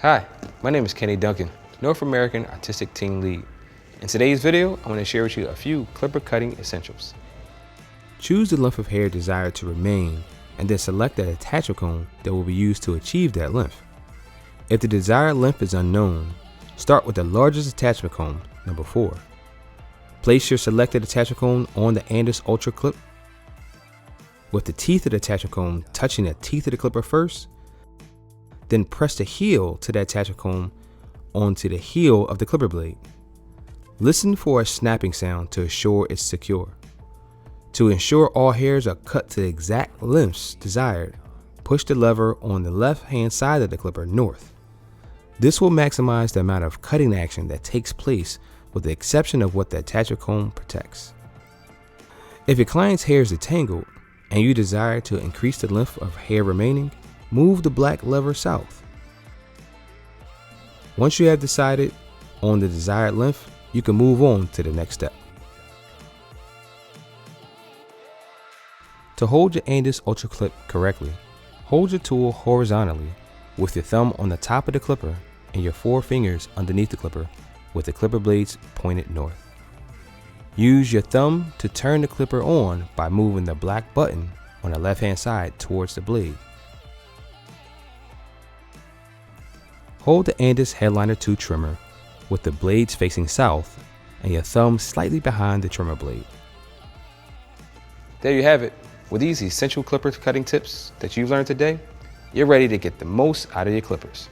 Hi, my name is Kenny Duncan, North American Artistic Team Lead. In today's video, I want to share with you a few clipper cutting essentials. Choose the length of hair desired to remain and then select the attachment comb that will be used to achieve that length. If the desired length is unknown, start with the largest attachment comb, number 4. Place your selected attachment comb on the Andis Ultra clip with the teeth of the attachment comb touching the teeth of the clipper first. Then press the heel to the attachment comb onto the heel of the clipper blade. Listen for a snapping sound to assure it's secure. To ensure all hairs are cut to the exact lengths desired, push the lever on the left-hand side of the clipper north. This will maximize the amount of cutting action that takes place with the exception of what the attachment comb protects. If your client's hair is detangled and you desire to increase the length of hair remaining, move the black lever south. Once you have decided on the desired length, you can move on to the next step. To hold your Andis Ultra clip correctly, hold your tool horizontally with your thumb on the top of the clipper and your 4 fingers underneath the clipper with the clipper blades pointed north. Use your thumb to turn the clipper on by moving the black button on the left-hand side towards the blade. Hold the Andis Headliner 2 trimmer with the blades facing south and your thumb slightly behind the trimmer blade. There you have it. With these essential clipper cutting tips that you've learned today, you're ready to get the most out of your clippers.